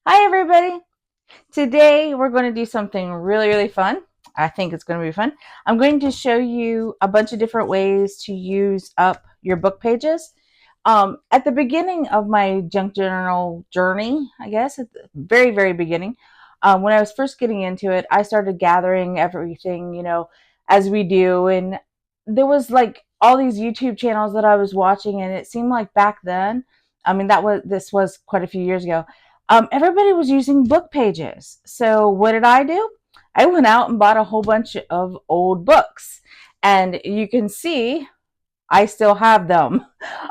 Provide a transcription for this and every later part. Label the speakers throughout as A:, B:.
A: Hi, everybody. Today we're going to do something really fun. I think it's going to be fun. I'm going to show you a bunch of different ways to use up your book pages. At the beginning of my junk journal journey, I guess, at the very beginning, when I was first getting into it, I started gathering everything, as we do. And there was like all these YouTube channels that I was watching, and it seemed like back then, I mean, this was quite a few years ago. Everybody was using book pages. So what did I do? I went out and bought a whole bunch of old books. And you can see I still have them.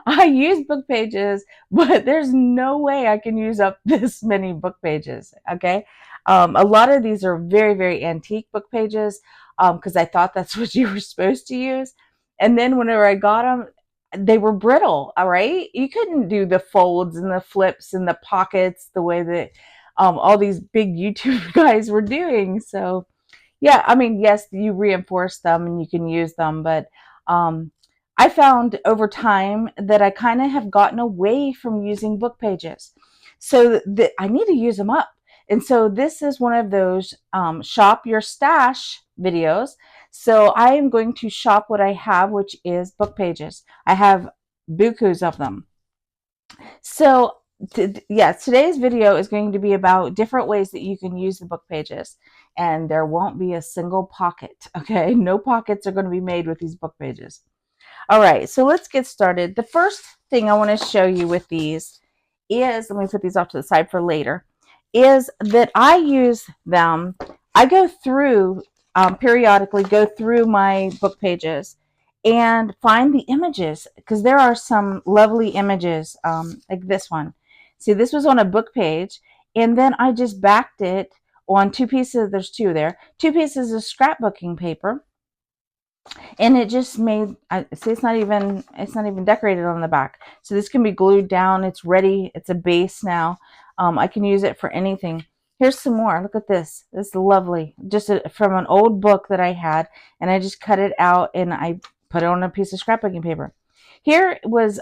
A: I use book pages, but there's no way I can use up this many book pages. Okay. A lot of these are very antique book pages because I thought that's what you were supposed to use. And then whenever I got them, they were brittle. All right. You couldn't do the folds and the flips and the pockets the way that all these big YouTube guys were doing. So, yeah, I mean, yes, you reinforce them and you can use them, but um, I found over time that I kind of have gotten away from using book pages. So I need to use them up. And so this is one of those shop your stash videos. So I am going to shop what I have, which is book pages. I have bukus of them. So yeah, today's video is going to be about different ways that you can use the book pages, and there won't be a single pocket. Okay, no pockets are going to be made with these book pages. All right, so let's get started. The first thing I want to show you with these is, let me put these off to the side for later, is that I use them. I go through periodically, go through my book pages and find the images, because there are some lovely images like this one. See, this was on a book page, and then I just backed it on two pieces. There's two there, two pieces of scrapbooking paper, and it just made, see, it's not even decorated on the back. So this can be glued down. It's ready. It's a base now. I can use it for anything. Here's some more. Look at this. This is lovely. Just from an old book that I had, and I just cut it out and I put it on a piece of scrapbooking paper. Here was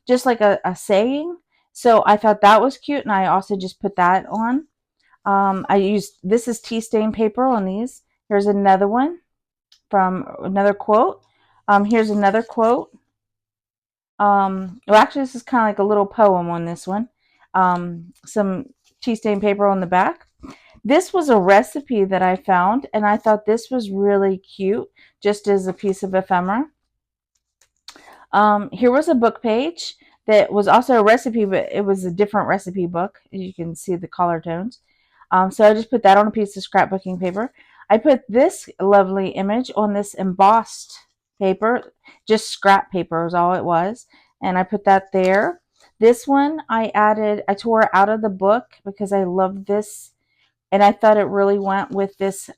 A: just like a saying. So I thought that was cute, and I also just put that on. I used, this is tea stain paper on these. Here's another one from another quote. Here's another quote. Well, actually, this is kind of like a little poem on this one. Some tea stain paper on the back. This was a recipe that I found, and I thought this was really cute, just as a piece of ephemera. Here was a book page that was also a recipe, but it was a different recipe book. You can see the color tones. So I just put that on a piece of scrapbooking paper. I put this lovely image on this embossed paper, just scrap paper is all it was. And I put that there. This one I tore out of the book because I love this. And I thought it really went with this.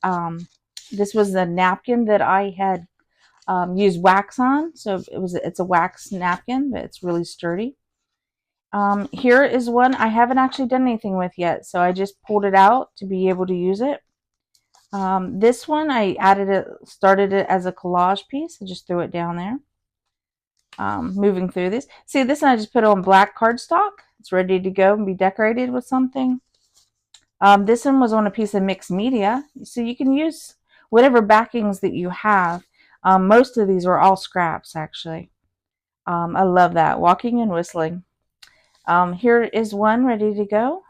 A: This was the napkin that I had used wax on. So it's a wax napkin, but it's really sturdy. Here is one I haven't actually done anything with yet, so I just pulled it out to be able to use it. This one I started it as a collage piece. I just threw it down there. Moving through this. See, this one I just put on black cardstock. It's ready to go and be decorated with something. This one was on a piece of mixed media. So you can use whatever backings that you have. Most of these were all scraps, actually. I love that. Walking and whistling. Here is one ready to go.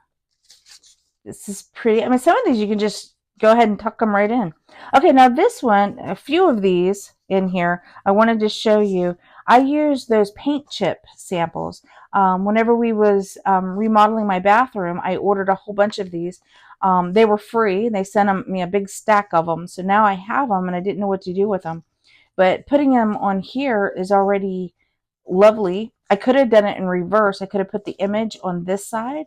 A: This is pretty. I mean, some of these you can just go ahead and tuck them right in. Okay, now this one, a few of these in here, I wanted to show you. I used those paint chip samples. Whenever we was remodeling my bathroom, I ordered a whole bunch of these. They were free. They sent me a big stack of them. So now I have them, and I didn't know what to do with them. But putting them on here is already lovely. I could have done it in reverse. I could have put the image on this side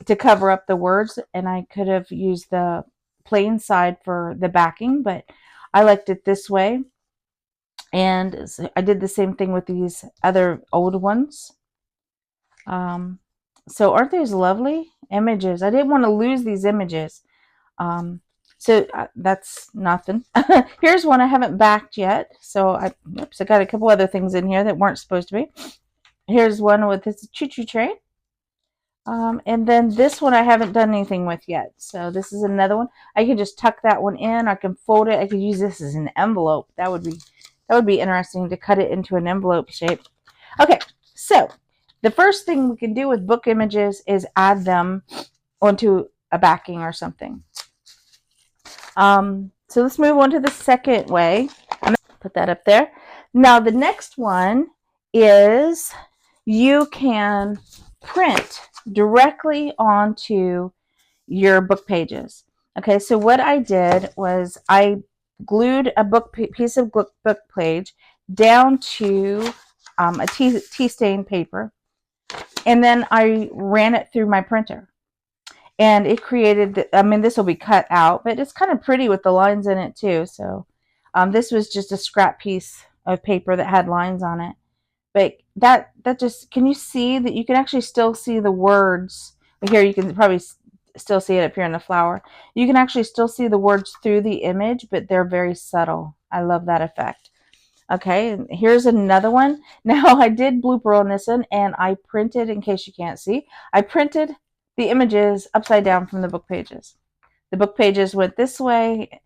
A: to cover up the words, and I could have used the plain side for the backing, but I liked it this way. And I did the same thing with these other old ones. So aren't these lovely images? I didn't want to lose these images. So that's nothing. Here's one I haven't backed yet. So I got a couple other things in here that weren't supposed to be. Here's one with this choo-choo train. And then this one I haven't done anything with yet. So this is another one. I can just tuck that one in. I can fold it. I could use this as an envelope. That would be interesting to cut it into an envelope shape. Okay, so the first thing we can do with book images is add them onto a backing or something. So let's move on to the second way. I'm going to put that up there. Now the next one is you can print directly onto your book pages. Okay, so what I did was I glued a piece of book page down to a tea stain paper, and then I ran it through my printer. And it created, I mean, this will be cut out, but it's kind of pretty with the lines in it too. So this was just a scrap piece of paper that had lines on it. But that just, can you see that you can actually still see the words? Here you can probably still see it up here in the flower. You can actually still see the words through the image, but they're very subtle. I love that effect. Okay, and here's another one. Now I did blooper on this one, and I printed, in case you can't see, I printed the images upside down from the book pages. The book pages went this way,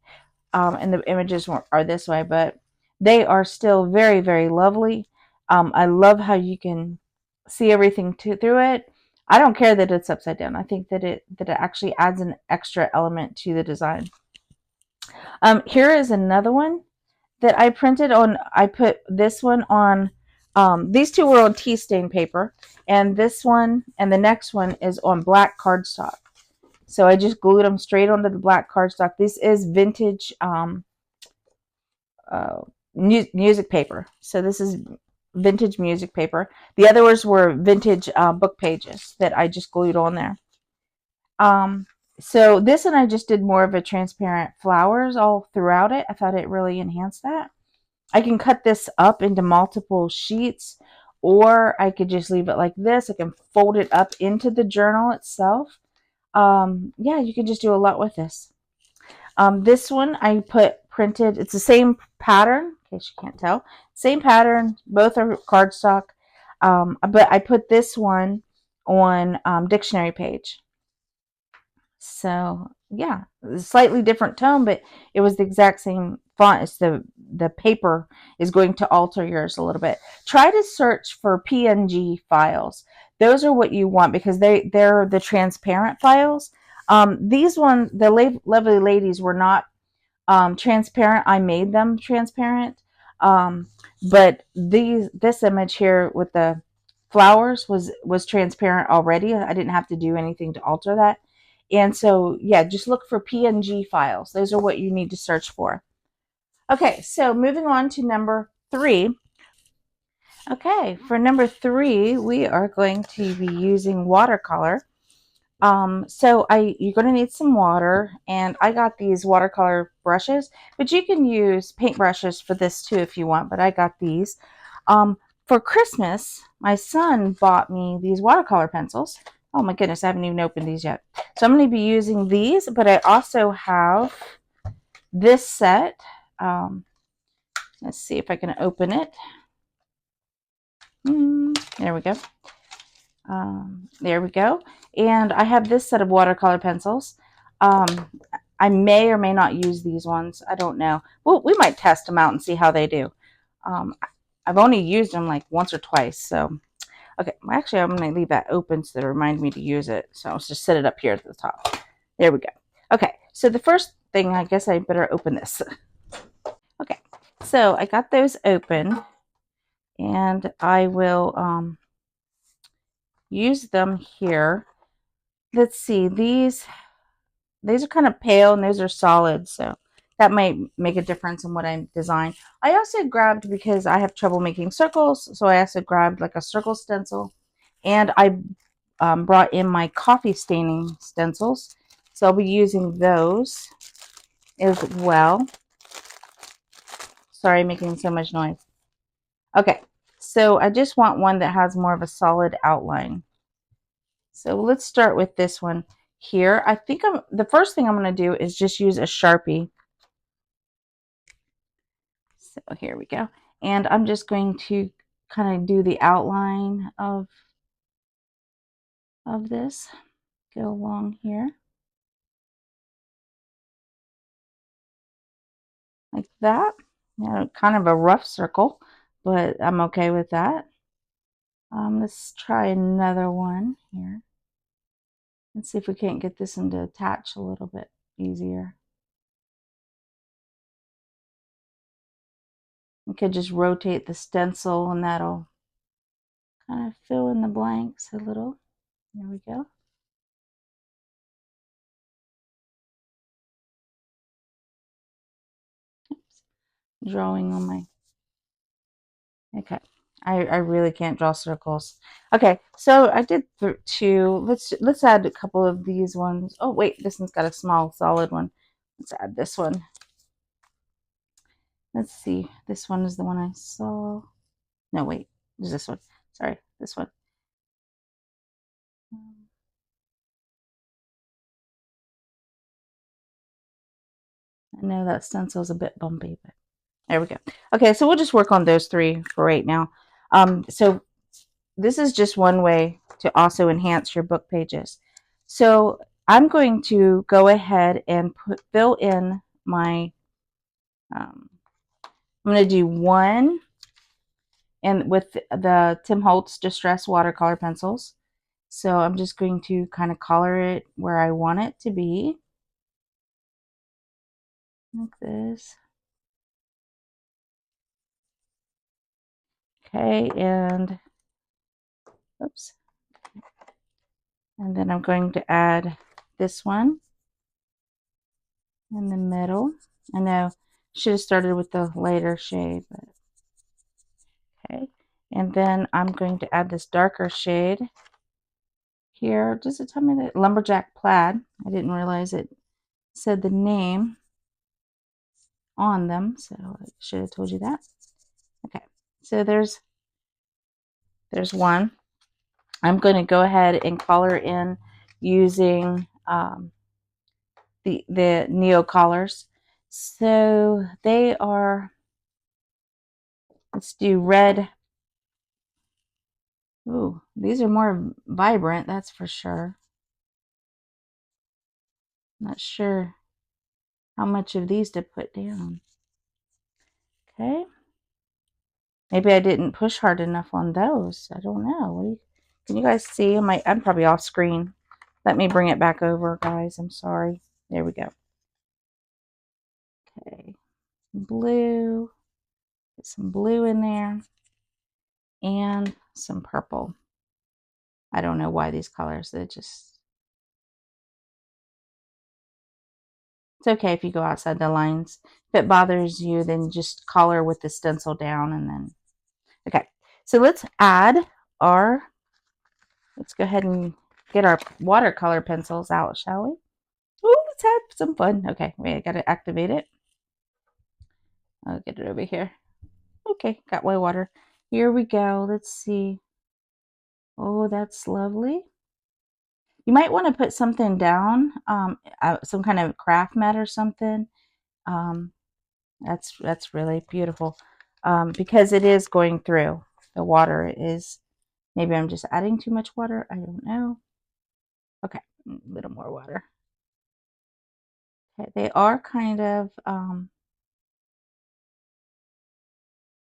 A: and the images are this way, but they are still very, very lovely. I love how you can see everything through it. I don't care that it's upside down. I think that it actually adds an extra element to the design. Here is another one that I printed on. I put this one on. These two were on tea stain paper, and this one and the next one is on black cardstock. So I just glued them straight onto the black cardstock. This is vintage uh, music paper. So this is vintage music paper. The others were vintage book pages that I just glued on there. So this one I just did more of a transparent flowers all throughout it. I thought it really enhanced that. I can cut this up into multiple sheets, or I could just leave it like this. I can fold it up into the journal itself. Yeah, you can just do a lot with this. This one I printed, it's the same pattern, in case you can't tell. Same pattern, both are cardstock. But I put this one on dictionary page. So yeah, slightly different tone, but it was the exact same font. It's the paper is going to alter yours a little bit. Try to search for PNG files. Those are what you want because they're the transparent files. These ones, the lovely ladies were not transparent. I made them transparent. But this image here with the flowers was transparent already. I didn't have to do anything to alter that. And so, yeah, just look for PNG files. Those are what you need to search for. Okay, so moving on to number 3. Okay, for number 3, we are going to be using watercolor. So you're going to need some water, and I got these watercolor brushes, but you can use paint brushes for this too if you want, but I got these. For Christmas, my son bought me these watercolor pencils. Oh my goodness, I haven't even opened these yet. So I'm going to be using these, but I also have this set. Let's see if I can open it. There we go. There we go. And I have this set of watercolor pencils. I may or may not use these ones. I don't know. Well, we might test them out and see how they do. I've only used them like once or twice. So, okay. Actually, I'm going to leave that open so that it reminds me to use it. So I'll just set it up here at the top. There we go. Okay. So the first thing, I guess I better open this. Okay. So I got those open. And I will use them here. Let's see, these are kind of pale and those are solid, so that might make a difference in what I design. I also grabbed, because I have trouble making circles, so I also grabbed like a circle stencil, and I brought in my coffee staining stencils, so I'll be using those as well. Sorry, making so much noise. Okay, so I just want one that has more of a solid outline. So let's start with this one here. I think the first thing I'm going to do is just use a Sharpie. So here we go. And I'm just going to kind of do the outline of of this go along here. Like that. Kind of a rough circle, but I'm okay with that. Let's try another one here. Let's see if we can't get this into attach a little bit easier. We could just rotate the stencil and that'll kind of fill in the blanks a little. There we go. Oops. Drawing on my, okay. I really can't draw circles. Okay, so I did two. Let's add a couple of these ones. Oh wait, this one's got a small solid one. Let's add this one. Let's see. This one is the one I saw. No, wait. There's this one. Sorry, this one. I know that stencil's a bit bumpy, but there we go. Okay, so we'll just work on those three for right now. So this is just one way to also enhance your book pages. So I'm going to go ahead and fill in my, I'm going to do one and with the Tim Holtz Distress watercolor pencils. So I'm just going to kind of color it where I want it to be. Like this. Okay, and oops. And then I'm going to add this one in the middle. I know, should have started with the lighter shade, but okay. And then I'm going to add this darker shade here. Does it tell me that Lumberjack Plaid? I didn't realize it said the name on them, so I should have told you that. Okay, so there's one. I'm going to go ahead and color in using the Neocolors. So they are, let's do red. Ooh, these are more vibrant, that's for sure. Not sure how much of these to put down. Okay. Maybe I didn't push hard enough on those. I don't know. Can you guys see? I'm probably off screen. Let me bring it back over, guys. I'm sorry. There we go. Okay. Blue. Get some blue in there. And some purple. I don't know why these colors. It's okay if you go outside the lines. If it bothers you, then just color with the stencil down and then. Okay. So let's go ahead and get our watercolor pencils out, shall we? Oh, let's have some fun. Okay, wait, I gotta activate it. I'll get it over here. Okay, got my water. Here we go. Let's see. Oh, that's lovely. You might want to put something down, some kind of craft mat or something. Um, that's really beautiful because it is going through the water. It is. Maybe I'm just adding too much water. I don't know. Okay, a little more water. Okay, they are kind of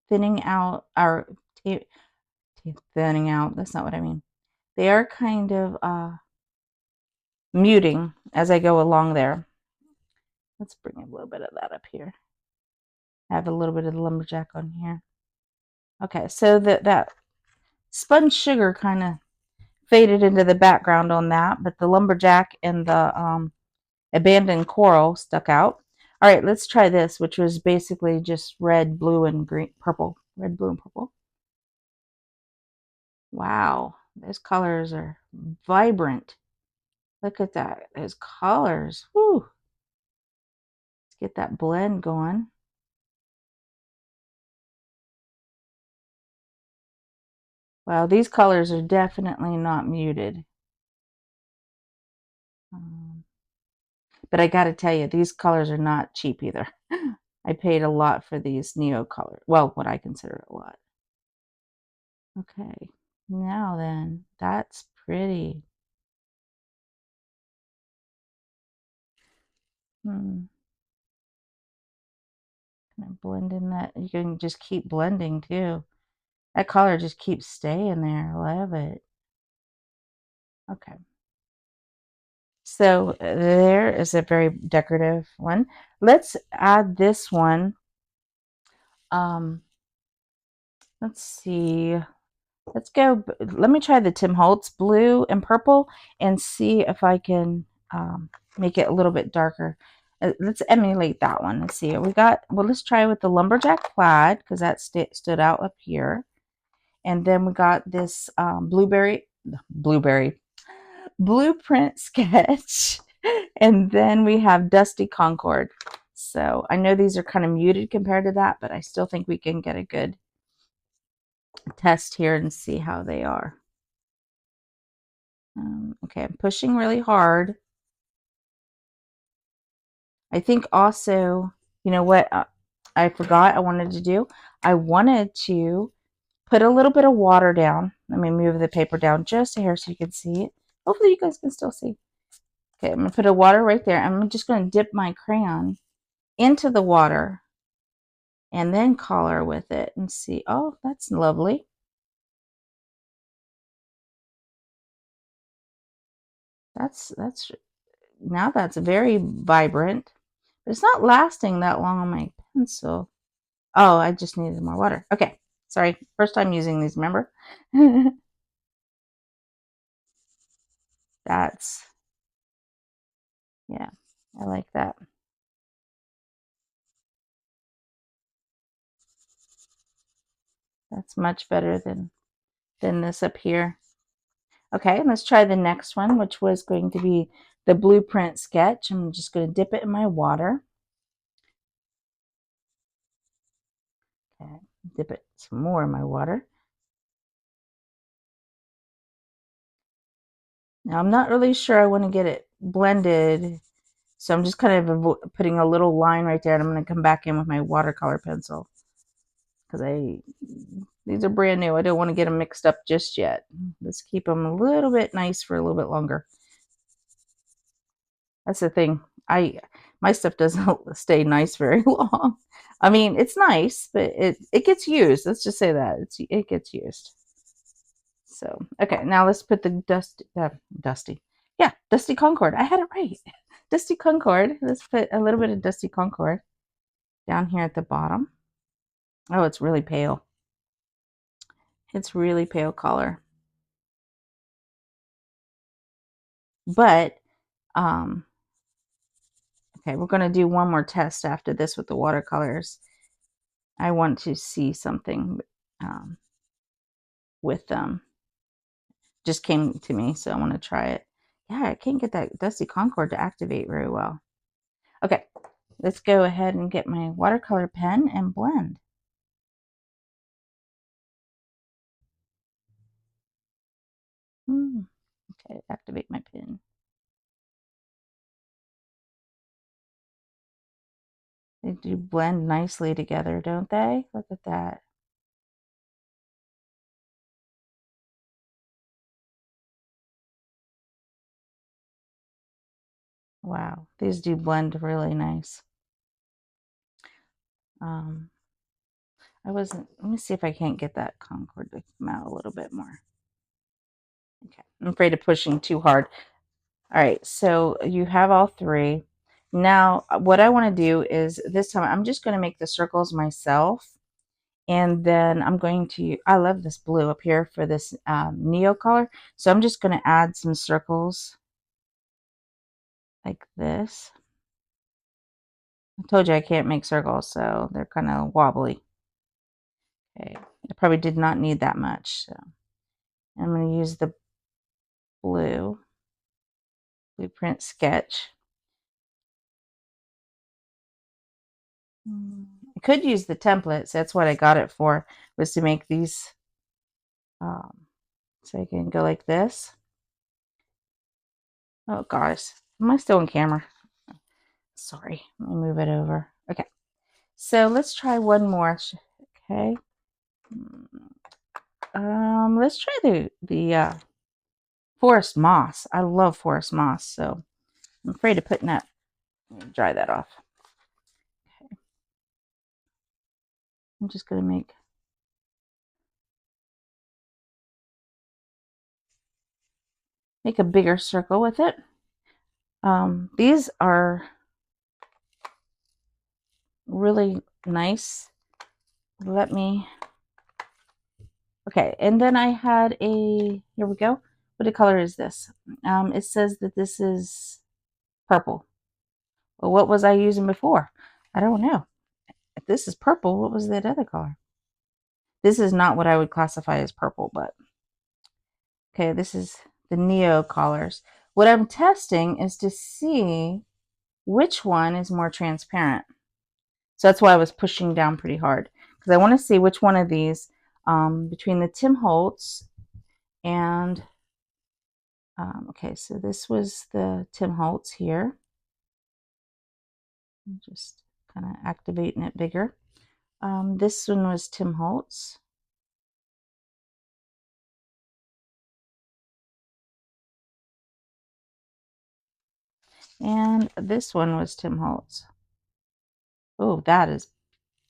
A: thinning out, or thinning out. That's not what I mean. They are kind of muting as I go along there. Let's bring a little bit of that up here. I have a little bit of the lumberjack on here. Okay, so that spun sugar kind of faded into the background on that, but the lumberjack and the abandoned coral stuck out. All right, let's try this, which was basically just red, blue, and green, purple. Red, blue, and purple. Wow, those colors are vibrant. Look at that, those colors. Whew. Let's get that blend going. Wow, these colors are definitely not muted. But I got to tell you, these colors are not cheap either. I paid a lot for these Neocolor. Well, what I consider a lot. Okay, now then, that's pretty. Hmm. Kind of blend in that. You can just keep blending too. That color just keeps staying there. I love it. Okay. So there is a very decorative one. Let's add this one. Um, let's see. Let's go. Let me try the Tim Holtz blue and purple and see if I can make it a little bit darker. Let's emulate that one. Let's see. We got. Well, let's try with the lumberjack plaid because that stood out up here. And then we got this blueberry blueprint sketch. And then we have Dusty Concord. So I know these are kind of muted compared to that, but I still think we can get a good test here and see how they are. Okay, I'm pushing really hard. I think also, you know what I forgot I wanted to do? I wanted to put a little bit of water down. Let me move the paper down just a hair so you can see it. Hopefully you guys can still see. Okay, I'm going to put a water right there. I'm just going to dip my crayon into the water and then color with it and see. Oh, that's lovely. That's now that's very vibrant. But it's not lasting that long on my pencil. Oh, I just needed more water. Okay. Sorry. First time using these, remember? That's, yeah, I like that. That's much better than this up here. Okay, let's try the next one, which was going to be the blueprint sketch. I'm just going to dip it in my water. Okay, dip it some more in my water. Now I'm not really sure I want to get it blended, so I'm just kind of putting a little line right there, and I'm going to come back in with my watercolor pencil because these are brand new. I don't want to get them mixed up just yet. Let's keep them a little bit nice for a little bit longer. That's the thing. My stuff doesn't stay nice very long. I mean, it's nice, but it gets used. Let's just say that it gets used. So okay, now let's put the Dusty Concord. I had it right. Dusty Concord. Let's put a little bit of Dusty Concord down here at the bottom. Oh, it's really pale. It's really pale color. But okay, we're going to do one more test after this with the watercolors. I want to see something with them. Just came to me, so I want to try it. Yeah, I can't get that Dusty Concord to activate very well. Okay, let's go ahead and get my watercolor pen and blend. Okay, activate my pen. They do blend nicely together, don't they? Look at that. Wow, these do blend really nice. Let me see if I can't get that Concord to come out a little bit more. Okay, I'm afraid of pushing too hard. All right, so you have all three. Now, what I want to do is this time I'm just going to make the circles myself. And then I'm going to, I love this blue up here for this Neocolor. So I'm just going to add some circles like this. I told you I can't make circles, so they're kind of wobbly. Okay, I probably did not need that much. So I'm going to use the blueprint sketch. I could use the templates. That's what I got it for, was to make these. So I can go like this. Oh gosh, am I still on camera? Sorry, let me move it over. Okay, so let's try one more. Okay, let's try the forest moss. I love forest moss, so I'm afraid of putting that Dry that off. Okay. I'm just going to make a bigger circle with it. These are really nice. Okay, and then I had here we go. What color is this? It says that this is purple. Well, what was I using before? I don't know. If this is purple, what was that other color? This is not what I would classify as purple, but okay, this is the Neocolors. What I'm testing is to see which one is more transparent. So that's why I was pushing down pretty hard, because I want to see which one of these, between the Tim Holtz and, okay, so this was the Tim Holtz here. I'm just kind of activating it bigger. This one was Tim Holtz. And this one was Tim Holtz. Oh, that is,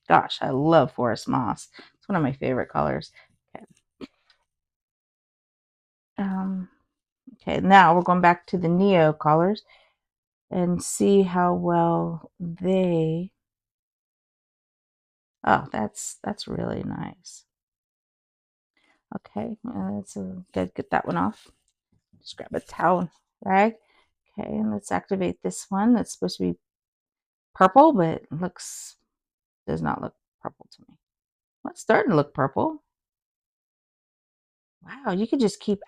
A: gosh, I love forest moss. It's one of my favorite colors. Okay. Okay, now we're going back to the Neocolors and see how well they. Oh, that's really nice. Okay, let's get that one off. Just grab a towel rag. Okay, and let's activate this one. That's supposed to be purple, but does not look purple to me. Well, it's starting to look purple. Wow, you could just keep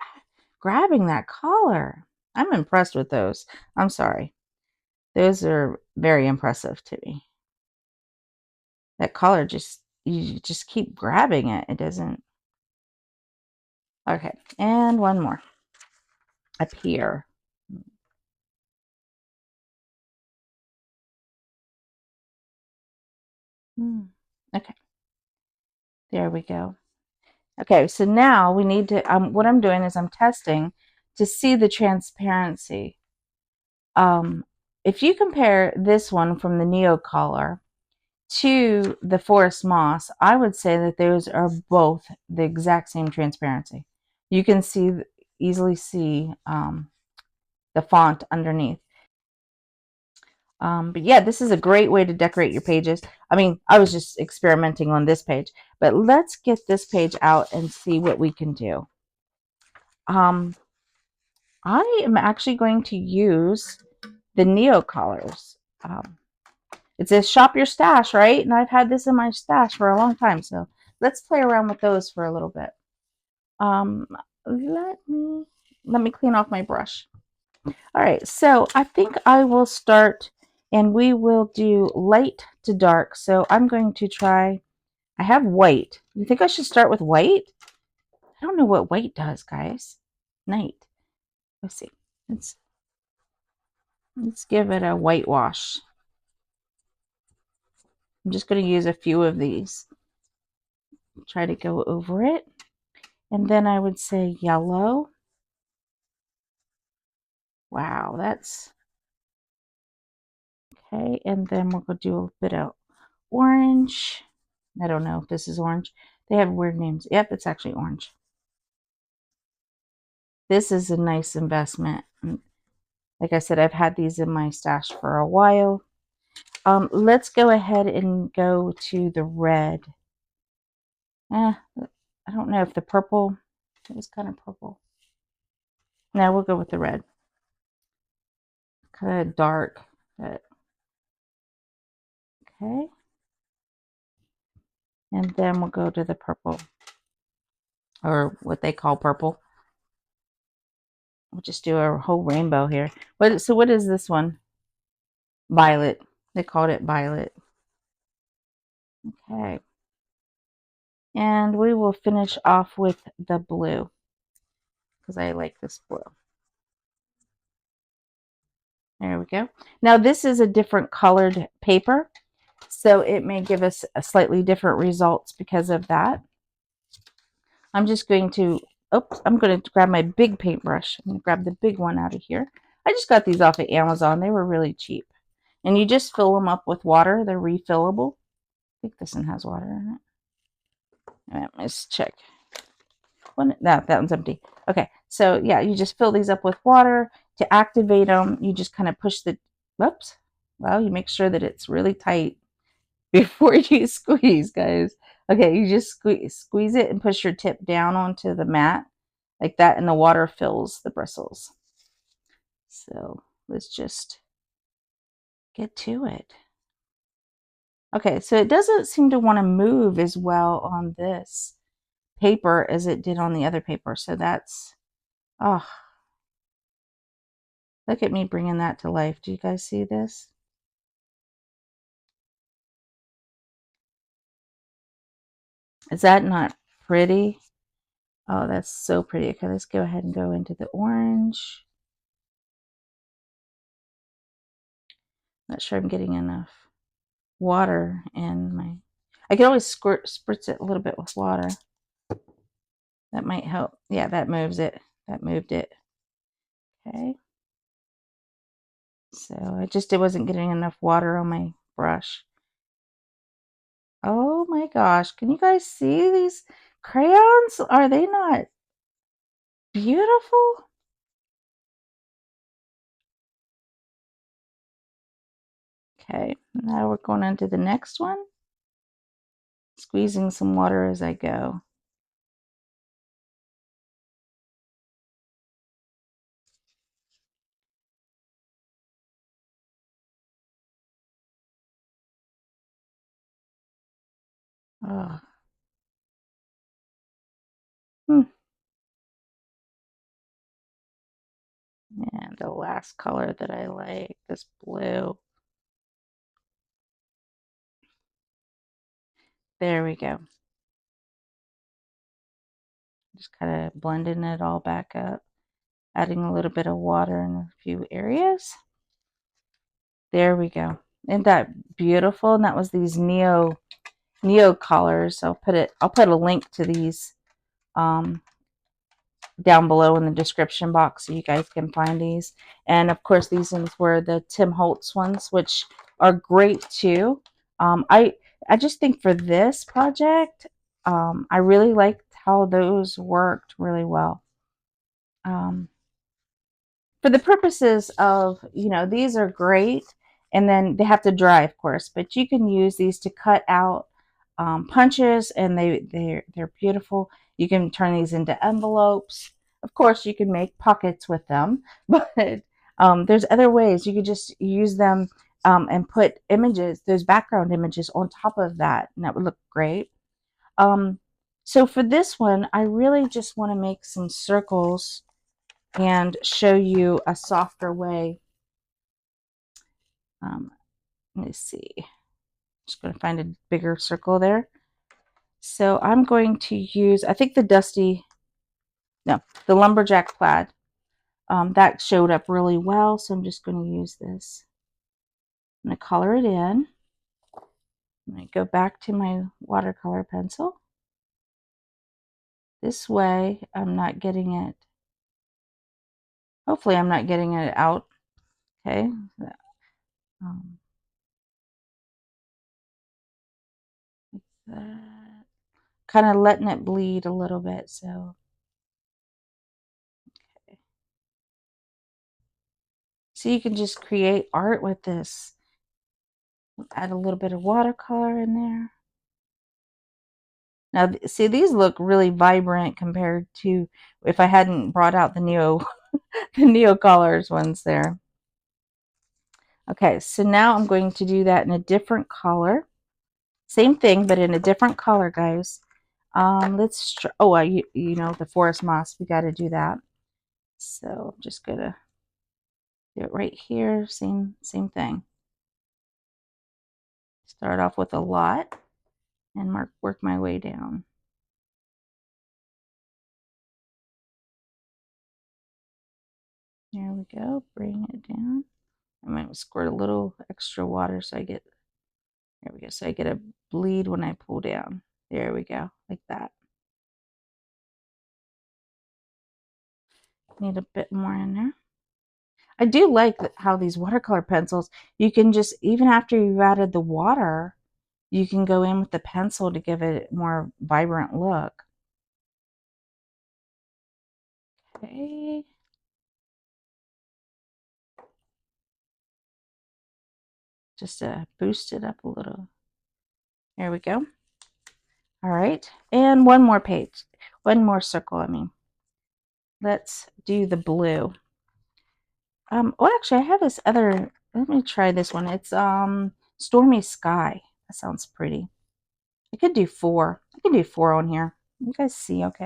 A: grabbing that color. I'm impressed with those. I'm sorry. Those are very impressive to me. That color you just keep grabbing it. It doesn't. Okay, and one more up here. Okay, there we go. Okay, so now we need to, what I'm doing is I'm testing to see the transparency. If you compare this one from the Neocolor to the Forest Moss, I would say that those are both the exact same transparency. You can easily see the font underneath. But yeah, this is a great way to decorate your pages. I mean, I was just experimenting on this page, but let's get this page out and see what we can do. I am actually going to use the Neocolors. It says shop your stash, right? And I've had this in my stash for a long time. So let's play around with those for a little bit. Let me clean off my brush. All right, so I think I will start and we will do light to dark. So I'm going to try, I have white. You think I should start with white? I don't know what white does, guys. Night. Let's see. Let's give it a whitewash. I'm just going to use a few of these. Try to go over it. And then I would say yellow. Wow, that's okay. And then we'll go do a bit of orange. I don't know if this is orange. They have weird names. Yep, it's actually orange. This is a nice investment. Like I said, I've had these in my stash for a while. Let's go ahead and go to the red. I don't know if the purple, it was kind of purple. No, we'll go with the red. Kind of dark, but okay. And then we'll go to the purple, or what they call purple. We'll just do a whole rainbow here. So what is this one? Violet. They called it violet. Okay. And we will finish off with the blue, because I like this blue. There we go. Now this is a different colored paper, so it may give us a slightly different results because of that. I'm just going to, I'm going to grab my big paintbrush. I'm going to grab the big one out of here. I just got these off of Amazon. They were really cheap. And you just fill them up with water. They're refillable. I think this one has water in it. Let's check. That one's empty. Okay, so yeah, you just fill these up with water. To activate them, you just kind of push the, whoops, well, you make sure that it's really tight before you squeeze, guys. Okay, you just squeeze it and push your tip down onto the mat like that, and the water fills the bristles. So let's just get to it. Okay, so it doesn't seem to want to move as well on this paper as it did on the other paper. So that's, oh, look at me bringing that to life. Do you guys see this? Is that not pretty? Oh, that's so pretty. Okay, let's go ahead and go into the orange. Not sure I'm getting enough water in my, I can always spritz it a little bit with water. That might help. Yeah, that moves it. That moved it. Okay. So it wasn't getting enough water on my brush. Oh my gosh. Can you guys see these crayons? Are they not beautiful? Okay, now we're going on to the next one. Squeezing some water as I go. Oh. And the last color that I like, this blue. There we go. Just kind of blending it all back up. Adding a little bit of water in a few areas. There we go. Isn't that beautiful? And that was these Neocolors. I'll put a link to these down below in the description box so you guys can find these. And of course, these ones were the Tim Holtz ones, which are great too. I just think for this project, I really liked how those worked really well. For the purposes of, these are great, and then they have to dry, of course, but you can use these to cut out punches, and they're beautiful. You can turn these into envelopes. Of course, you can make pockets with them, but there's other ways. You could just use them and put images, those background images on top of that, and that would look great. So for this one, I really just want to make some circles and show you a softer way. Let me see. Just going to find a bigger circle there. So I'm going to use, I think the lumberjack plaid. That showed up really well, so I'm just going to use this. I'm going to color it in. I'm going to go back to my watercolor pencil. This way, I'm not getting it. Hopefully, I'm not getting it out. Okay. Like that. Kind of letting it bleed a little bit. So, okay. So you can just create art with this. Add a little bit of watercolor in there. Now, see, these look really vibrant compared to if I hadn't brought out the the Neocolors ones there. Okay, so now I'm going to do that in a different color. Same thing, but in a different color, guys. The forest moss, we got to do that. So I'm just gonna do it right here. Same thing. Start off with a lot and work my way down. There we go. Bring it down. I might squirt a little extra water so there we go. So I get a bleed when I pull down. There we go, like that. Need a bit more in there. I do like how these watercolor pencils, you can just, even after you've added the water, you can go in with the pencil to give it a more vibrant look. Okay. Just to boost it up a little. There we go. All right. And one more page. One more circle, I mean. Let's do the blue. Oh, actually, I have this other. Let me try this one. It's Stormy Sky. That sounds pretty. I could do 4. I can do 4 on here. You guys see? Okay.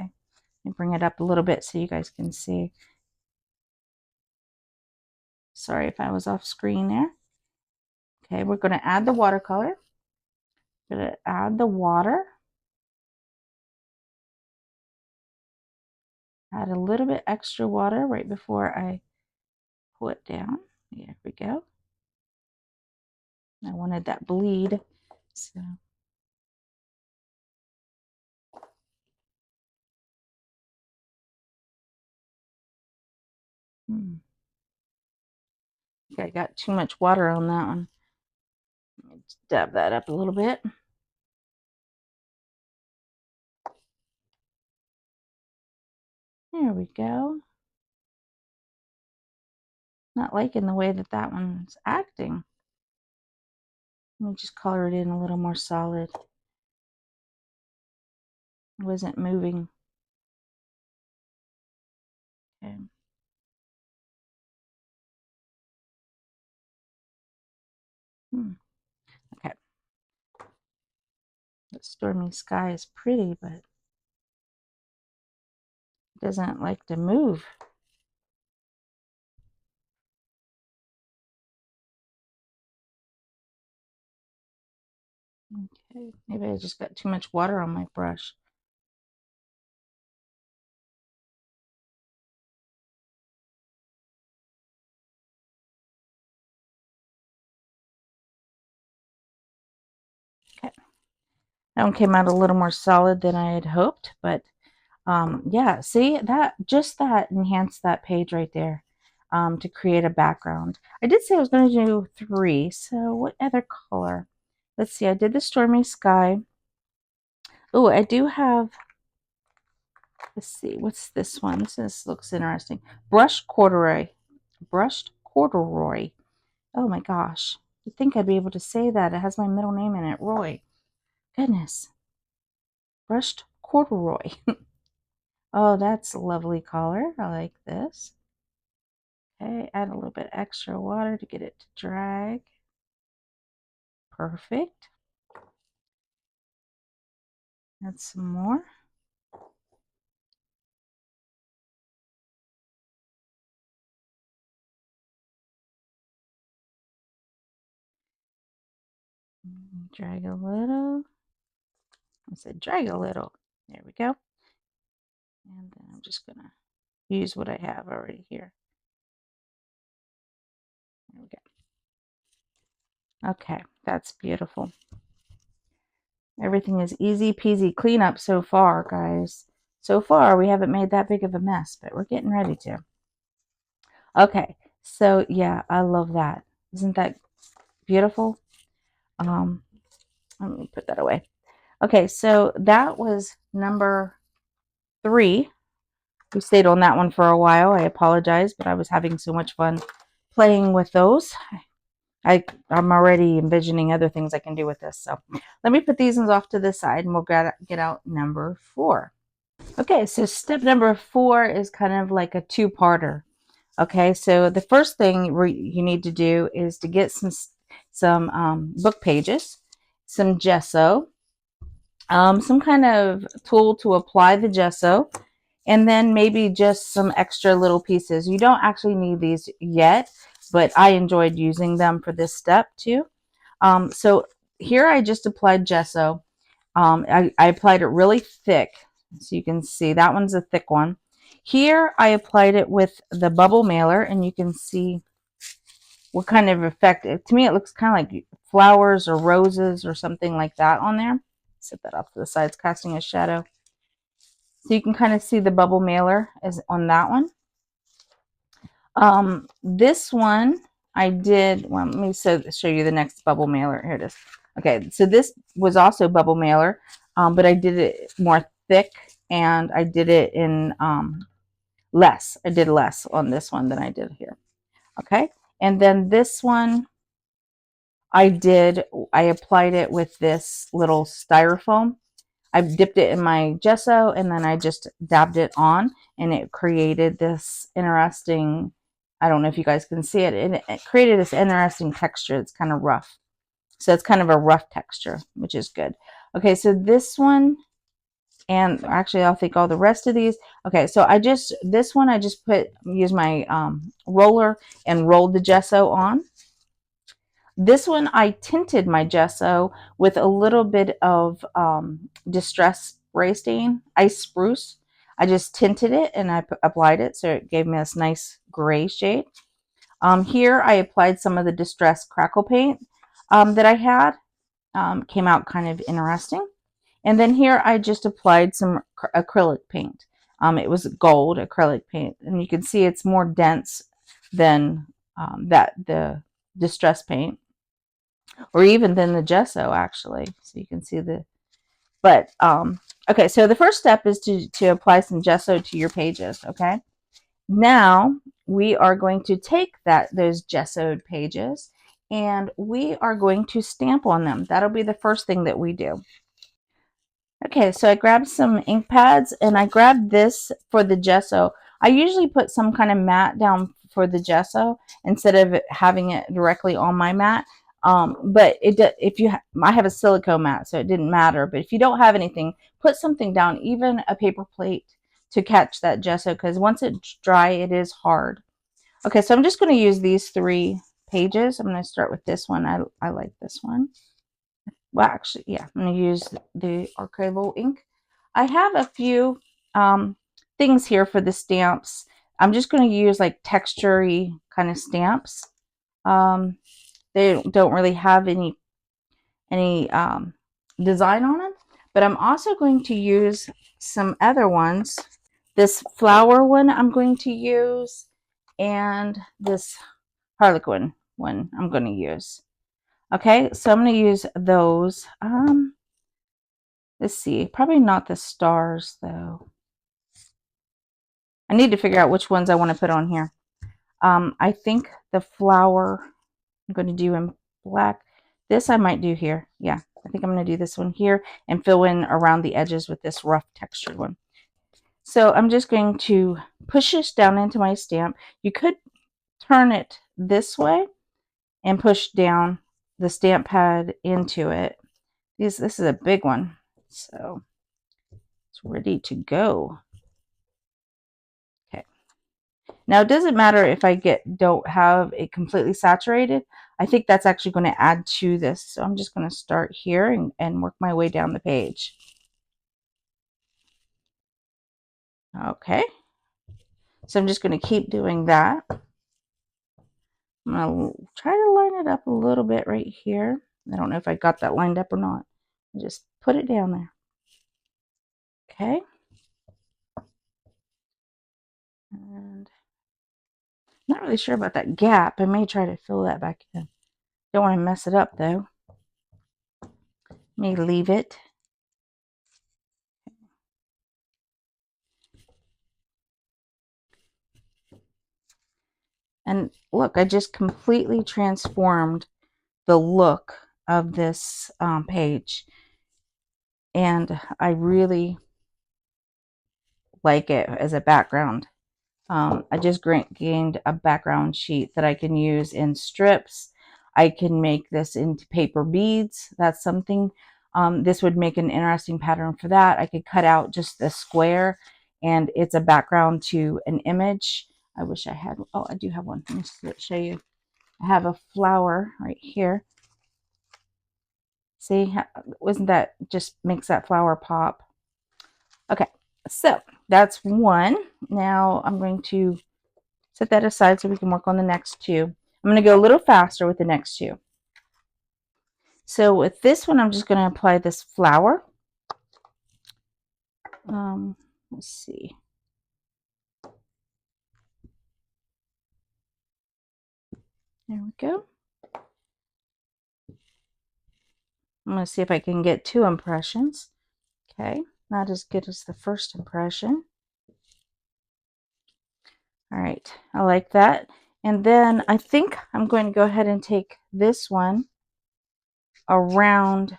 A: Let me bring it up a little bit so you guys can see. Sorry if I was off screen there. Okay, we're going to add the watercolor. We're going to add the water. Add a little bit extra water right before I pull it down. There we go. I wanted that bleed. So okay, I got too much water on that one. Let me dab that up a little bit. There we go. Not liking the way that that one's acting. Let me just color it in a little more solid. It wasn't moving. Okay. Okay. The Stormy Sky is pretty, but it doesn't like to move. Okay, maybe I just got too much water on my brush. Okay, that one came out a little more solid than I had hoped, but yeah, see that, just that enhanced that page right there, to create a background. I did say I was going to do 3, so what other color? Let's see, I did the Stormy Sky. Oh, I do have, let's see, what's this one? This looks interesting. Brushed corduroy. Brushed corduroy. Oh my gosh. You'd think I'd be able to say that. It has my middle name in it, Roy. Goodness. Brushed corduroy. Oh, that's a lovely color. I like this. Okay, add a little bit extra water to get it to drag. Perfect. Add some more. Drag a little. I said drag a little. There we go. And then I'm just going to use what I have already here. There we go. Okay, that's beautiful. Everything is easy peasy cleanup so far, guys. So far, we haven't made that big of a mess, but we're getting ready to. Okay, so yeah, I love that. Isn't that beautiful? Let me put that away. Okay, so that was number 3. We stayed on that one for a while. I apologize, but I was having so much fun playing with those. I'm already envisioning other things I can do with this. So let me put these ones off to the side and we'll get out number 4. Okay, so step number 4 is kind of like a 2-parter. Okay, so the first thing you need to do is to get some book pages, some gesso, some kind of tool to apply the gesso, and then maybe just some extra little pieces. You don't actually need these yet, but I enjoyed using them for this step too. So here I just applied gesso. I applied it really thick, so you can see that one's a thick one. Here I applied it with the bubble mailer, and you can see what kind of effect. To me, it looks kind of like flowers or roses or something like that on there. Set that off to the side. It's casting a shadow. So you can kind of see the bubble mailer is on that one. This one I did, well, let me show you the next bubble mailer. Here it is. Okay, so this was also bubble mailer, but I did it more thick, and I did it in less. I did less on this one than I did here. Okay, and then this one I applied it with this little styrofoam. I dipped it in my gesso, and then I just dabbed it on, and it created this interesting, I don't know if you guys can see it, it created this interesting texture. It's kind of rough. So it's kind of a rough texture, which is good. Okay, so this one, and actually I'll think all the rest of these. Okay, so this one I just use my roller and rolled the gesso on. This one I tinted my gesso with a little bit of distress spray stain, ice spruce. I just tinted it and I applied it, so it gave me this nice gray shade. Here I applied some of the distress crackle paint that I had. Came out kind of interesting. And then here I just applied some acrylic paint. It was gold acrylic paint, and you can see it's more dense than the distress paint, or even than the gesso actually. So you can see but okay, so the first step is to apply some gesso to your pages. Okay, now we are going to take those gessoed pages, and we are going to stamp on them. That'll be the first thing that we do. Okay, so I grabbed some ink pads, and I grabbed this for the gesso. I usually put some kind of mat down for the gesso instead of having it directly on my mat. But I have a silicone mat, so it didn't matter. But if you don't have anything, put something down, even a paper plate, to catch that gesso, because once it's dry, it is hard. Okay, so I'm just going to use these 3 pages. I'm going to start with this one. I like this one. Well, actually, yeah, I'm going to use the archival ink. I have a few things here for the stamps. I'm just going to use like texture-y kind of stamps. They don't really have any design on them, but I'm also going to use some other ones. This flower one I'm going to use, and this harlequin one I'm going to use. Okay, so I'm going to use those. Let's see, probably not the stars though. I need to figure out which ones I want to put on here. I think the flower I'm going to do in black. This I might do here. Yeah, I think I'm going to do this one here and fill in around the edges with this rough textured one. So I'm just going to push this down into my stamp. You could turn it this way and push down the stamp pad into it. This is a big one, so it's ready to go. Okay. Now it doesn't matter if I don't have it completely saturated. I think that's actually going to add to this. So I'm just going to start here and work my way down the page. Okay. So I'm just going to keep doing that. I'm going to try to line it up a little bit right here. I don't know if I got that lined up or not. I just put it down there. Okay. And not really sure about that gap. I may try to fill that back in. Don't want to mess it up though. May leave it. And look, I just completely transformed the look of this page, and I really like it as a background. I just gained a background sheet that I can use in strips. I can make this into paper beads. That's something. This would make an interesting pattern for that. I could cut out just a square, and it's a background to an image. I wish I had, oh, I do have one. Let me show you. I have a flower right here. See, wasn't that just makes that flower pop? Okay, so that's one. Now I'm going to set that aside so we can work on the next 2. I'm going to go a little faster with the next 2. So with this one, I'm just going to apply this flower. Let's see. There we go. I'm going to see if I can get 2 impressions. Okay, not as good as the first impression. All right, I like that. And then I think I'm going to go ahead and take this one around,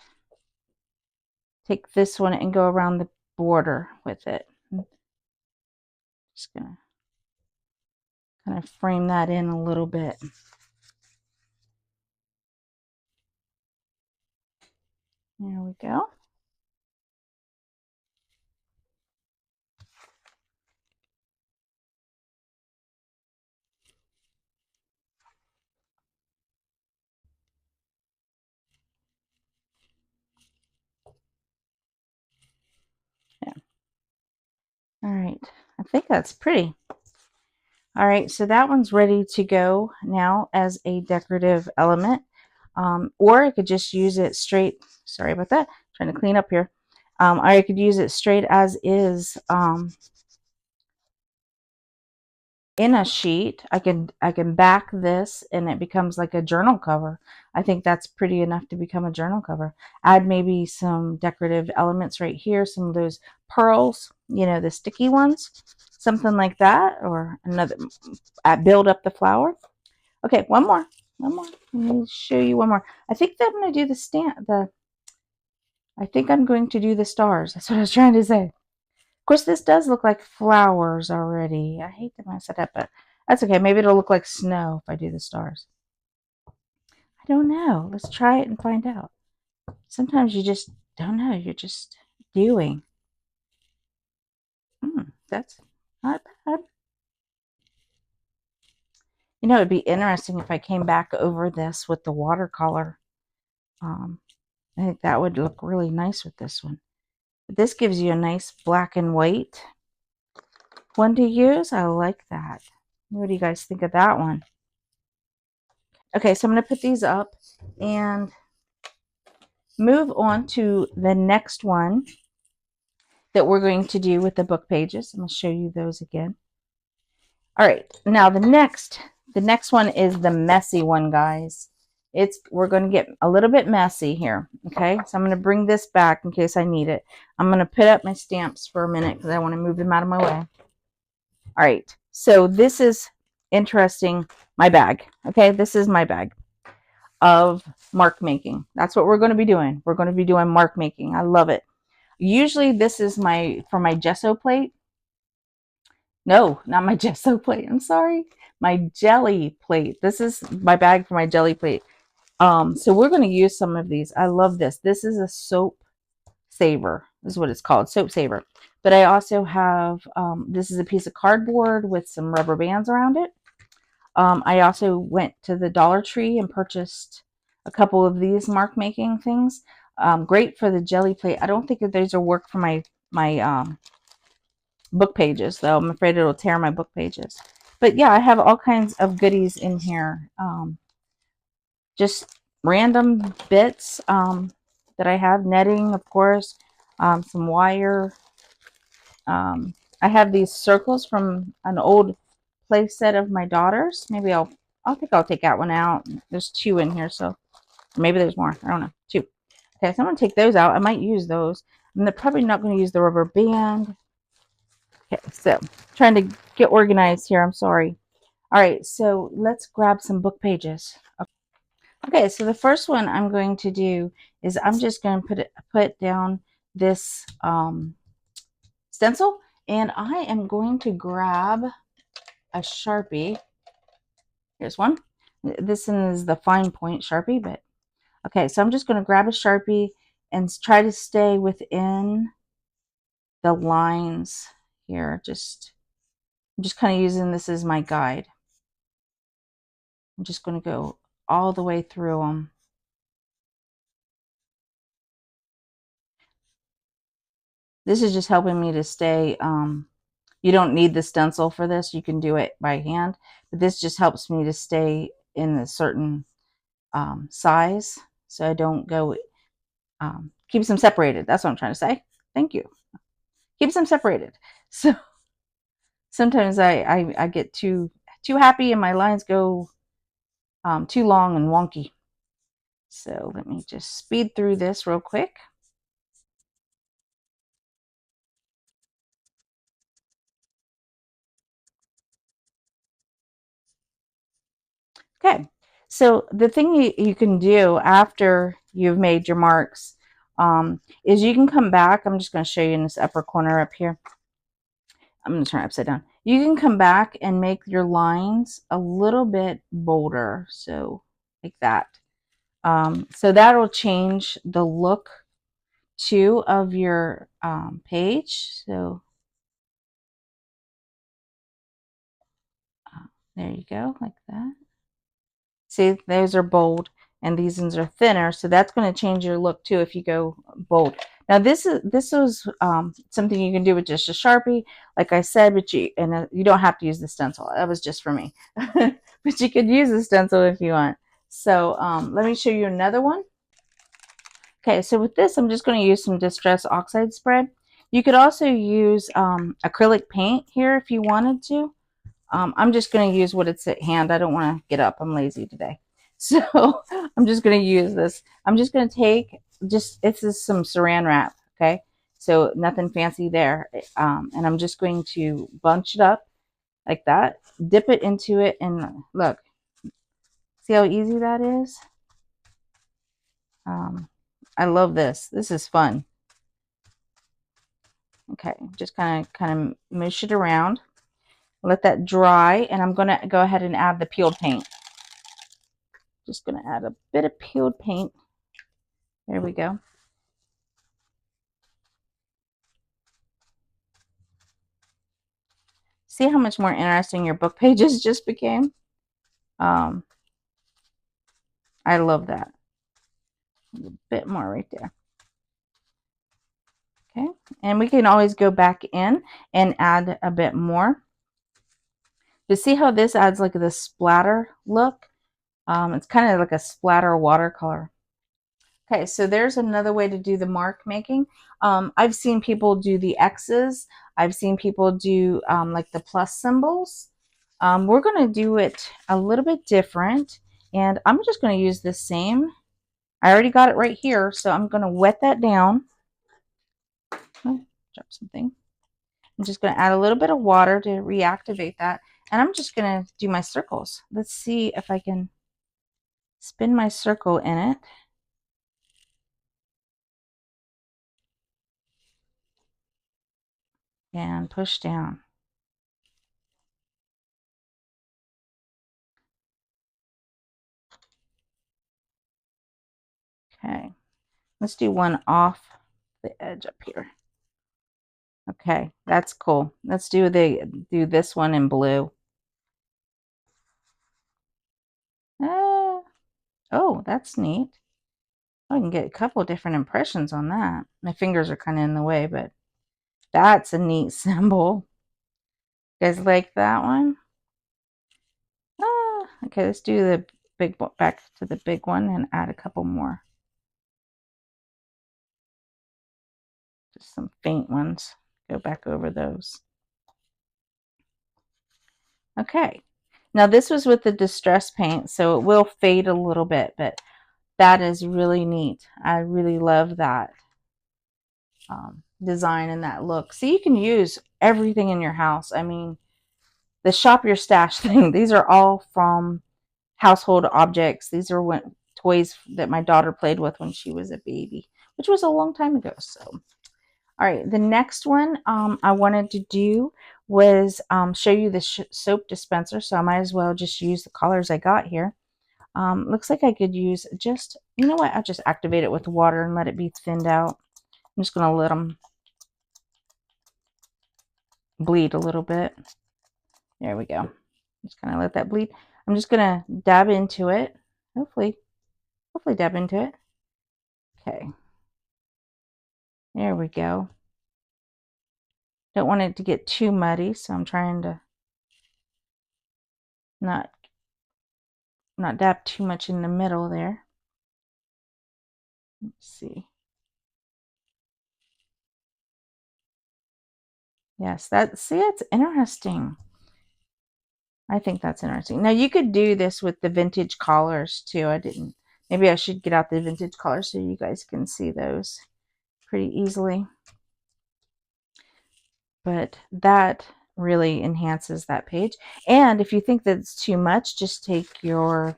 A: take this one and go around the border with it. Just gonna kind of frame that in a little bit. There we go. Yeah. All right, I think that's pretty. All right, so that one's ready to go now as a decorative element. Or I could just use it straight. Sorry about that. Trying to clean up here. Or I could use it straight as is in a sheet. I can back this and it becomes like a journal cover. I think that's pretty enough to become a journal cover. Add maybe some decorative elements right here, some of those pearls, you know, the sticky ones, something like that, or another. Build up the flower. Okay, one more. Let me show you one more. I think that I'm going to do I think I'm going to do the stars. That's what I was trying to say. Of course, this does look like flowers already. I hate to mess it up, but that's okay. Maybe it'll look like snow if I do the stars. I don't know. Let's try it and find out. Sometimes you just don't know. You're just doing. That's not bad. You know, it'd be interesting if I came back over this with the watercolor. I think that would look really nice with this one. But this gives you a nice black and white one to use. I like that. What do you guys think of that one? Okay, so I'm going to put these up and move on to the next one that we're going to do with the book pages. I'm going to show you those again. All right, now the next one is the messy one, guys. We're going to get a little bit messy here. Okay, so I'm going to bring this back in case I need it. I'm going to put up my stamps for a minute because I want to move them out of my way. All right, so this is interesting. My bag. Okay, this is my bag of mark making. That's what we're going to be doing. We're going to be doing mark making. I love it. Usually this is for my gesso plate. No, not my gesso plate. I'm sorry. My jelly plate. This is my bag for my jelly plate. So we're going to use some of these. I love this. This is a soap saver. This is what it's called, soap saver. But I also have, this is a piece of cardboard with some rubber bands around it. I also went to the Dollar Tree and purchased a couple of these mark making things. Great for the jelly plate. I don't think that these will work for my book pages, though. I'm afraid it'll tear my book pages. But yeah, I have all kinds of goodies in here. Just random bits that I have. Netting, of course. Some wire. I have these circles from an old play set of my daughter's. Maybe I think I'll take that one out. There's 2 in here, so maybe there's more. I don't know. 2. Okay, so I'm going to take those out. I might use those. I'm probably not going to use the rubber band. Okay, so trying to get organized here. I'm sorry. All right, so let's grab some book pages. Okay, so the first one I'm going to do is I'm just going to put down this stencil, and I am going to grab a Sharpie. Here's one. This one is the fine point Sharpie, but okay, so I'm just going to grab a Sharpie and try to stay within the lines here. I'm just kind of using this as my guide. I'm just going to go all the way through them. This is just helping me to stay, you don't need the stencil for this. You can do it by hand, but this just helps me to stay in a certain size so I don't go, keeps them separated. That's what I'm trying to say. Thank you. Keeps them separated. So sometimes I get too happy and my lines go too long and wonky. So let me just speed through this real quick. Okay, so the thing you can do after you've made your marks is you can come back. I'm just going to show you in this upper corner up here. I'm going to turn it upside down. You can come back and make your lines a little bit bolder, so like that. So that'll change the look too of your page. So there you go, like that. See, those are bold and these ones are thinner, so that's going to change your look too if you go bold. Now this is something you can do with just a Sharpie, like I said, but you don't have to use the stencil. That was just for me, but you could use the stencil if you want. So let me show you another one. Okay, so with this, I'm just going to use some Distress Oxide Spread. You could also use acrylic paint here if you wanted to. I'm just going to use what it's at hand. I don't want to get up. I'm lazy today. So I'm just going to use this. I'm just going to take it's just some saran wrap. Okay. So nothing fancy there. And I'm just going to bunch it up like that, dip it into it, and look, see how easy that is? I love this. This is fun. Okay. Just kind of mush it around. Let that dry, and I'm going to go ahead and add the peeled paint. Just going to add a bit of peeled paint. There we go. See how much more interesting your book pages just became? I love that. A bit more right there. Okay, and we can always go back in and add a bit more. You see how this adds like this splatter look? It's kind of like a splatter watercolor. Okay, so there's another way to do the mark making. I've seen people do the X's. I've seen people do like the plus symbols. We're going to do it a little bit different, and I'm just going to use the same. I already got it right here, so I'm going to wet that down. Oh, drop something. I'm just going to add a little bit of water to reactivate that, and I'm just going to do my circles. Let's see if I can spin my circle in it. And push down. Okay, let's do one off the edge up here. Okay, that's cool. Let's do this one in blue. Oh, that's neat. I can get a couple different impressions on that. My fingers are kind of in the way, but that's a neat symbol. You guys like that one? Okay, let's do the big back to the big one and add a couple more. Just some faint ones. Go back over those. Okay. Now this was with the distress paint, so it will fade a little bit, but that is really neat. I really love that design and that look. So you can use everything in your house. I mean, the shop your stash thing, these are all from household objects. These are toys that my daughter played with when she was a baby, which was a long time ago. So, all right, the next one I wanted to do was show you the soap dispenser. So I might as well just use the colors I got here. Looks like I could use just, you know what, I'll just activate it with water and let it be thinned out. I'm just going to let them bleed a little bit. There we go. Just kind of let that bleed. I'm just going to dab into it. Hopefully dab into it. Okay. There we go. Don't want it to get too muddy, so I'm trying to not dab too much in the middle there. Let's see. Yes, that's interesting. I think that's interesting. Now you could do this with the vintage collars too. I didn't. Maybe I should get out the vintage collars so you guys can see those pretty easily. But that really enhances that page. And if you think that it's too much, just take your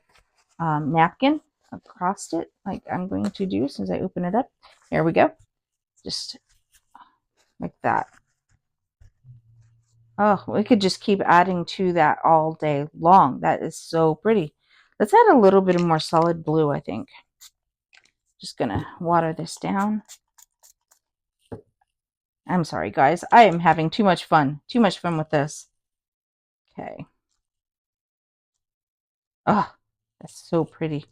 A: napkin across it, like I'm going to do as soon as I open it up. There we go. Just like that. Oh, we could just keep adding to that all day long. That is so pretty. Let's add a little bit of more solid blue, I think. Just gonna water this down. I'm sorry, guys. I am having too much fun. Too much fun with this. Okay. Oh, that's so pretty.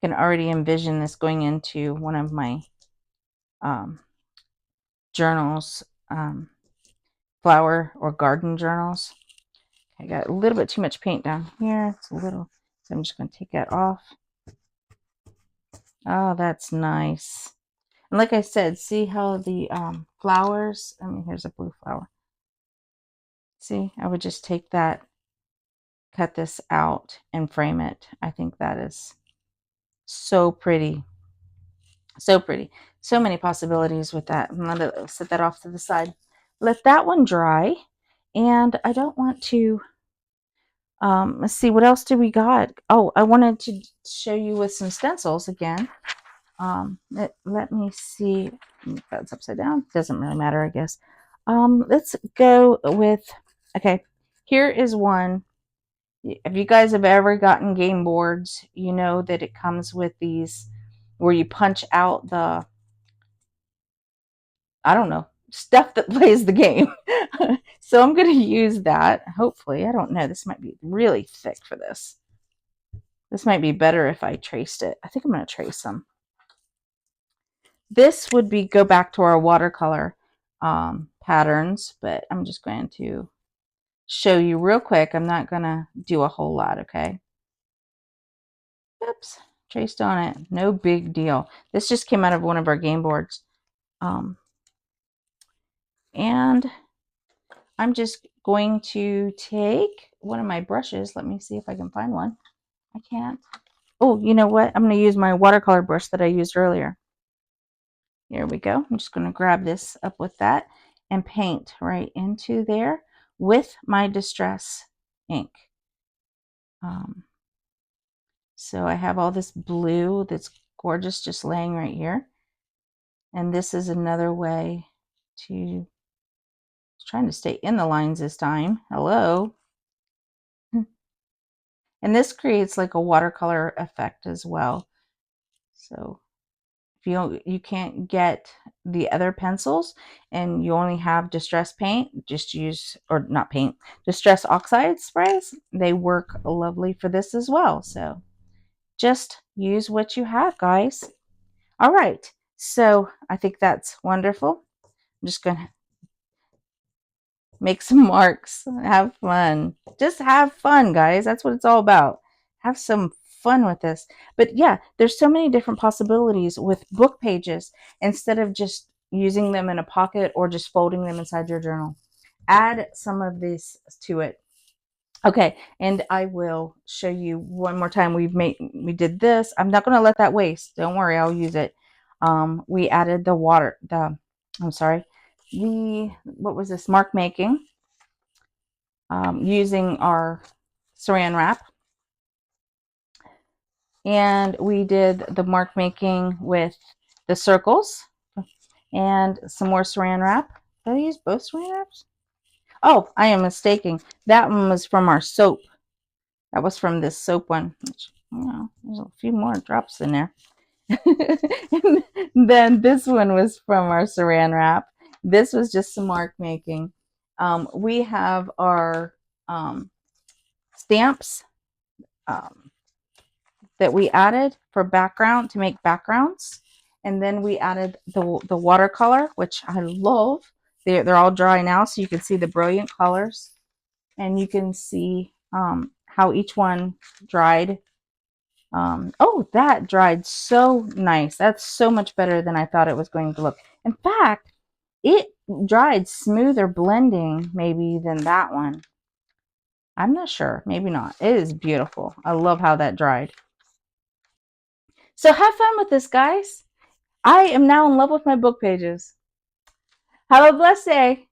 A: I can already envision this going into one of my journals, flower or garden journals. I got a little bit too much paint down here. It's a little, so I'm just going to take that off. Oh, that's nice. And like I said, see how the flowers, I mean, here's a blue flower. See, I would just take that, cut this out and frame it. I think that is so pretty. So pretty. So many possibilities with that. I'm going to set that off to the side. Let that one dry. And I don't want to, let's see, what else do we got? Oh, I wanted to show you with some stencils again. Let me see. That's upside down. Doesn't really matter, I guess. Let's go with, okay, here is one. If you guys have ever gotten game boards, you know that it comes with these where you punch out the, I don't know, stuff that plays the game. So I'm going to use that. Hopefully, I don't know. This might be really thick for this. This might be better if I traced it. I think I'm going to trace them. This would be go back to our watercolor patterns, but I'm just going to show you real quick. I'm not going to do a whole lot, okay? Oops, traced on it. No big deal. This just came out of one of our game boards. And I'm just going to take one of my brushes. Let me see if I can find one. I can't. Oh, you know what? I'm going to use my watercolor brush that I used earlier. Here we go. I'm just going to grab this up with that and paint right into there with my distress ink. So I have all this blue that's gorgeous just laying right here. And this is another way to, trying to stay in the lines this time. Hello. And this creates like a watercolor effect as well. So if you can't get the other pencils and you only have distress paint, just use, or not paint, distress oxide sprays. They work lovely for this as well. So just use what you have, guys. All right. So I think that's wonderful. I'm just going to make some marks, have fun. Just have fun, guys. That's what it's all about. Have some fun with this. But yeah, there's so many different possibilities with book pages instead of just using them in a pocket or just folding them inside your journal. Add some of this to it. Okay, and I will show you one more time. We did this. I'm not going to let that waste. Don't worry, I'll use it. We added the water, I'm sorry, what was this, mark making, using our saran wrap. And we did the mark making with the circles and some more saran wrap. Did I use both saran wraps? Oh, I am mistaken. That one was from our soap. That was from this soap one. Which, you know, there's a few more drops in there. And then this one was from our saran wrap. This was just some mark making. We have our stamps that we added for background to make backgrounds. And then we added the watercolor, which I love. They're all dry now, so you can see the brilliant colors. And you can see how each one dried. Oh, that dried so nice. That's so much better than I thought it was going to look. In fact, it dried smoother blending maybe than that one. I'm not sure. Maybe not. It is beautiful. I love how that dried. So have fun with this, guys. I am now in love with my book pages. Have a blessed day.